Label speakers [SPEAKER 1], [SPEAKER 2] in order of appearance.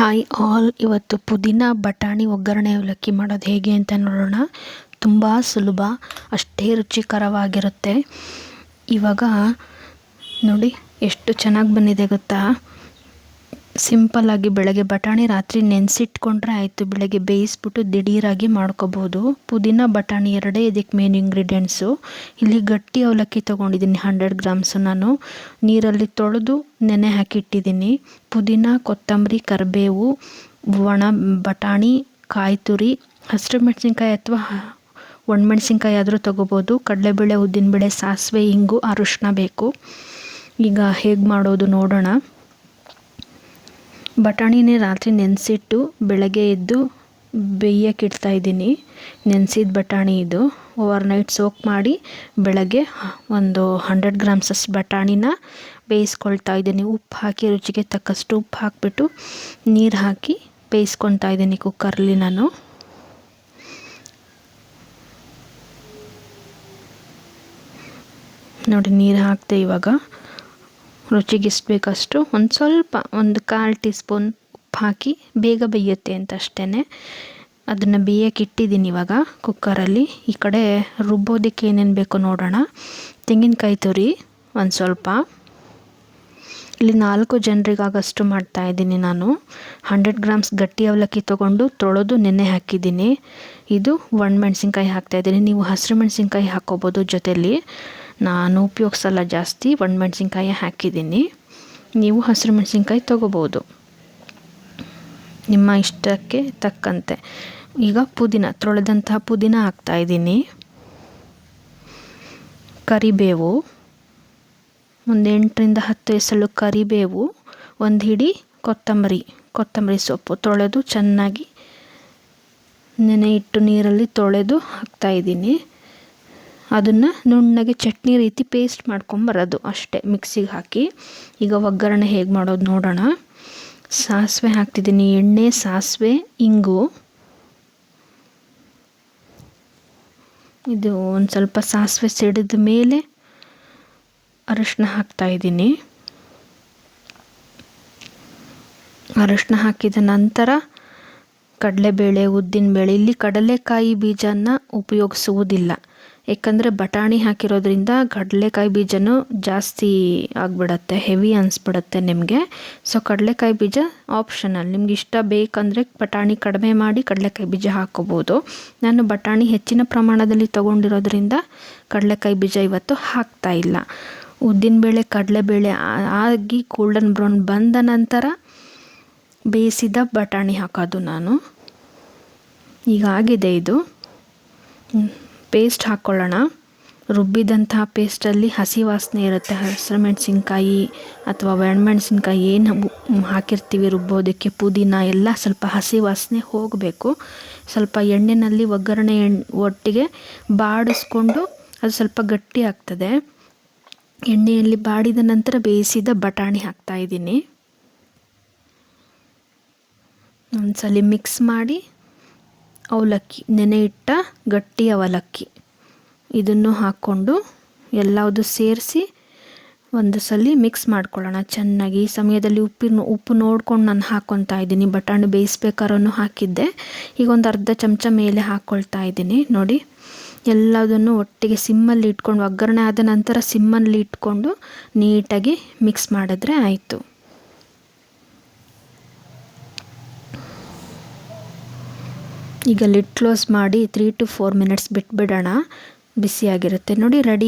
[SPEAKER 1] Hi all, ಇವತ್ತು ಪುದೀನ ಬಟಾಣಿ ಒಗ್ಗರಣೆ ಅವಲಕ್ಕಿ ಮಾಡೋದು ಹೇಗೆ ಅಂತ ನೋಡೋಣ. ತುಂಬ ಸುಲಭ, ಅಷ್ಟೇ ರುಚಿಕರವಾಗಿರುತ್ತೆ. ಇವಾಗ ನೋಡಿ ಎಷ್ಟು ಚೆನ್ನಾಗಿ ಬಂದಿದೆ ಗೊತ್ತಾ. ಸಿಂಪಲ್ಲಾಗಿ ಬೆಳಗ್ಗೆ ಬಟಾಣಿ ರಾತ್ರಿ ನೆನೆಸಿಟ್ಕೊಂಡ್ರೆ ಆಯಿತು, ಬೆಳಗ್ಗೆ ಬೇಯಿಸ್ಬಿಟ್ಟು ದಿಢೀರಾಗಿ ಮಾಡ್ಕೋಬೋದು. ಪುದೀನ ಬಟಾಣಿ ಎರಡೇ ಇದಕ್ಕೆ ಮೇನ್ ಇಂಗ್ರೀಡಿಯೆಂಟ್ಸು. ಇಲ್ಲಿ ಗಟ್ಟಿ ಅವಲಕ್ಕಿ ತೊಗೊಂಡಿದ್ದೀನಿ 100 ಗ್ರಾಮ್ಸು. ನಾನು ನೀರಲ್ಲಿ ತೊಳೆದು ನೆನೆ ಹಾಕಿಟ್ಟಿದ್ದೀನಿ. ಪುದೀನ, ಕೊತ್ತಂಬರಿ, ಕರಿಬೇವು, ಒಣ ಬಟಾಣಿ, ಕಾಯಿ ತುರಿ, ಹಸಿರು ಮೆಣಸಿನ್ಕಾಯಿ ಅಥವಾ ಒಣಮೆಣಸಿನ್ಕಾಯಿ ಆದರೂ ತೊಗೋಬೋದು. ಕಡಲೆಬೇಳೆ, ಉದ್ದಿನಬೇಳೆ, ಸಾಸಿವೆ, ಇಂಗು, ಅರಿಶಿನ ಬೇಕು. ಈಗ ಹೇಗೆ ಮಾಡೋದು ನೋಡೋಣ. ಬಟಾಣಿನೇ ರಾತ್ರಿ ನೆನೆಸಿಟ್ಟು ಬೆಳಗ್ಗೆ ಎದ್ದು ಬೇಯಕ್ಕೆ ಇಡ್ತಾಯಿದ್ದೀನಿ. ನೆನೆಸಿದ ಬಟಾಣಿ ಇದು. ಓವರ್ನೈಟ್ ಸೋಕ್ ಮಾಡಿ ಬೆಳಗ್ಗೆ ಒಂದು 100 ಗ್ರಾಮ್ಸಷ್ಟು ಬಟಾಣಿನ ಬೇಯಿಸ್ಕೊಳ್ತಾ ಇದ್ದೀನಿ. ಉಪ್ಪು ಹಾಕಿ ರುಚಿಗೆ ತಕ್ಕಷ್ಟು ಉಪ್ಪು ಹಾಕಿಬಿಟ್ಟು ನೀರು ಹಾಕಿ ಬೇಯಿಸ್ಕೊಳ್ತಾ ಇದ್ದೀನಿ ಕುಕ್ಕರಲ್ಲಿ ನಾನು. ನೋಡಿ ನೀರು ಹಾಕಿದೆ. ಇವಾಗ ರುಚಿಗೆ ಎಷ್ಟು ಬೇಕಷ್ಟು ಒಂದು ಸ್ವಲ್ಪ, ಒಂದು 1/4 ಟೀ ಸ್ಪೂನ್ ಉಪ್ಪು ಹಾಕಿ ಬೇಗ ಬೇಯುತ್ತೆ ಅಂತ ಅಷ್ಟೇ. ಅದನ್ನು ಬೇಯಕ್ಕೆ ಇಟ್ಟಿದ್ದೀನಿ ಇವಾಗ ಕುಕ್ಕರಲ್ಲಿ. ಈ ಕಡೆ ರುಬ್ಬೋದಕ್ಕೆ ಏನೇನು ಬೇಕೋ ನೋಡೋಣ. ತೆಂಗಿನಕಾಯಿ ತುರಿ ಒಂದು ಸ್ವಲ್ಪ, ಇಲ್ಲಿ 4 ಜನರಿಗಾಗಷ್ಟು ಮಾಡ್ತಾಯಿದ್ದೀನಿ ನಾನು. 100 ಗ್ರಾಮ್ಸ್ ಗಟ್ಟಿ ಅವಲಕ್ಕಿ ತೊಗೊಂಡು ತೊಳೆದು ನೆನೆ ಹಾಕಿದ್ದೀನಿ. ಇದು ಒಣಮೆಣ್ಸಿನ್ಕಾಯಿ ಹಾಕ್ತಾಯಿದ್ದೀನಿ. ನೀವು ಹಸಿರು ಮೆಣಸಿನ್ಕಾಯಿ ಹಾಕ್ಕೋಬೋದು ಜೊತೆಯಲ್ಲಿ. ನಾನು ಉಪಯೋಗಿಸಲ್ಲ ಜಾಸ್ತಿ, ಒಣಮೆಣ್ಸಿನ್ಕಾಯಿ ಹಾಕಿದ್ದೀನಿ. ನೀವು ಹಸಿರು ಮೆಣಸಿನ್ಕಾಯಿ ತೊಗೋಬೋದು ನಿಮ್ಮ ಇಷ್ಟಕ್ಕೆ ತಕ್ಕಂತೆ. ಈಗ ಪುದೀನ, ತೊಳೆದಂತಹ ಪುದೀನ ಹಾಕ್ತಾಯಿದ್ದೀನಿ. ಕರಿಬೇವು ಒಂದು 8ರಿಂದ 10 ಎಸಳು ಕರಿಬೇವು, ಒಂದು ಹಿಡಿ ಕೊತ್ತಂಬರಿ ಸೊಪ್ಪು ತೊಳೆದು ಚೆನ್ನಾಗಿ ನೆನೆ ಇಟ್ಟು ನೀರಲ್ಲಿ ತೊಳೆದು ಹಾಕ್ತಾಯಿದ್ದೀನಿ. ಅದನ್ನು ನುಣ್ಣಗೆ ಚಟ್ನಿ ರೀತಿ ಪೇಸ್ಟ್ ಮಾಡ್ಕೊಂಬರೋದು ಅಷ್ಟೇ, ಮಿಕ್ಸಿಗೆ ಹಾಕಿ. ಈಗ ಒಗ್ಗರಣೆ ಹೇಗೆ ಮಾಡೋದು ನೋಡೋಣ. ಸಾಸಿವೆ ಹಾಕ್ತಿದ್ದೀನಿ, ಎಣ್ಣೆ, ಸಾಸಿವೆ, ಇಂಗು. ಇದು ಒಂದು ಸ್ವಲ್ಪ ಸಾಸಿವೆ ಸಿಡಿದ ಮೇಲೆ ಅರಿಶಿನ ಹಾಕ್ತಾಯಿದ್ದೀನಿ. ಅರಿಶಿನ ಹಾಕಿದ ನಂತರ ಕಡಲೆಬೇಳೆ, ಉದ್ದಿನಬೇಳೆ. ಇಲ್ಲಿ ಕಡಲೆಕಾಯಿ ಬೀಜನ ಉಪಯೋಗಿಸುವುದಿಲ್ಲ, ಏಕೆಂದರೆ ಬಟಾಣಿ ಹಾಕಿರೋದ್ರಿಂದ ಕಡಲೆಕಾಯಿ ಬೀಜನೂ ಜಾಸ್ತಿ ಆಗಿಬಿಡತ್ತೆ, ಹೆವಿ ಅನಿಸ್ಬಿಡುತ್ತೆ ನಿಮಗೆ. ಸೊ ಕಡಲೆಕಾಯಿ ಬೀಜ ಆಪ್ಷನಲ್, ನಿಮ್ಗೆ ಇಷ್ಟ ಬೇಕಂದರೆ ಬಟಾಣಿ ಕಡಿಮೆ ಮಾಡಿ ಕಡಲೆಕಾಯಿ ಬೀಜ ಹಾಕ್ಕೋಬೋದು. ನಾನು ಬಟಾಣಿ ಹೆಚ್ಚಿನ ಪ್ರಮಾಣದಲ್ಲಿ ತೊಗೊಂಡಿರೋದ್ರಿಂದ ಕಡಲೆಕಾಯಿ ಬೀಜ ಇವತ್ತು ಹಾಕ್ತಾಯಿಲ್ಲ. ಉದ್ದಿನಬೇಳೆ, ಕಡಲೆಬೇಳೆ ಆಗಿ ಗೋಲ್ಡನ್ ಬ್ರೌನ್ ಬಂದ ನಂತರ ಬೇಯಿಸಿದ ಬಟಾಣಿ ಹಾಕೋದು ನಾನು. ಈಗ ಆಗಿದೆ ಇದು. ಪೇಸ್ಟ್ ಹಾಕ್ಕೊಳ್ಳೋಣ. ರುಬ್ಬಿದಂತಹ ಪೇಸ್ಟಲ್ಲಿ ಹಸಿ ವಾಸನೆ ಇರುತ್ತೆ. ಹಸಿರು ಮೆಣಸಿನ್ಕಾಯಿ ಅಥವಾ ಒಣಮೆಣಸಿನ್ಕಾಯಿ ಏನು ಹಾಕಿರ್ತೀವಿ ರುಬ್ಬೋದಕ್ಕೆ, ಪುದೀನ ಎಲ್ಲ ಸ್ವಲ್ಪ ಹಸಿ ವಾಸನೆ ಹೋಗಬೇಕು. ಸ್ವಲ್ಪ ಎಣ್ಣೆಯಲ್ಲಿ ಒಗ್ಗರಣೆ ಒಟ್ಟಿಗೆ ಬಾಡಿಸ್ಕೊಂಡು ಅದು ಸ್ವಲ್ಪ ಗಟ್ಟಿ ಆಗ್ತದೆ. ಎಣ್ಣೆಯಲ್ಲಿ ಬಾಡಿದ ನಂತರ ಬೇಯಿಸಿದ ಬಟಾಣಿ ಹಾಕ್ತಾಯಿದ್ದೀನಿ. ಒಂದ್ಸಲ ಮಿಕ್ಸ್ ಮಾಡಿ ಅವಲಕ್ಕಿ, ನೆನೆ ಇಟ್ಟ ಗಟ್ಟಿ ಅವಲಕ್ಕಿ ಇದನ್ನು ಹಾಕ್ಕೊಂಡು ಎಲ್ಲವುದು ಸೇರಿಸಿ ಒಂದು ಸಲ ಮಿಕ್ಸ್ ಮಾಡ್ಕೊಳ್ಳೋಣ ಚೆನ್ನಾಗಿ. ಈ ಸಮಯದಲ್ಲಿ ಉಪ್ಪು ನೋಡ್ಕೊಂಡು ನಾನು ಹಾಕ್ಕೊತಾ ಇದ್ದೀನಿ. ಬಟಾಣಿ ಬೇಯಿಸ್ಬೇಕಾದ್ರೂ ಹಾಕಿದ್ದೆ. ಈಗ ಒಂದು ಅರ್ಧ ಚಮಚ ಮೇಲೆ ಹಾಕ್ಕೊಳ್ತಾ ಇದ್ದೀನಿ. ನೋಡಿ, ಎಲ್ಲದನ್ನು ಒಟ್ಟಿಗೆ ಸಿಮ್ಮಲ್ಲಿ ಇಟ್ಕೊಂಡು, ಒಗ್ಗರಣೆ ಆದ ನಂತರ ಸಿಮ್ಮಲ್ಲಿ ಇಟ್ಕೊಂಡು ನೀಟಾಗಿ ಮಿಕ್ಸ್ ಮಾಡಿದ್ರೆ ಆಯಿತು. ಈಗ ಲಿಡ್ ಕ್ಲೋಸ್ ಮಾಡಿ 3 to 4 ಮಿನಿಟ್ಸ್ ಬಿಟ್ಬಿಡೋಣ. ಬಿಸಿಯಾಗಿರುತ್ತೆ ನೋಡಿ, ರೆಡಿ.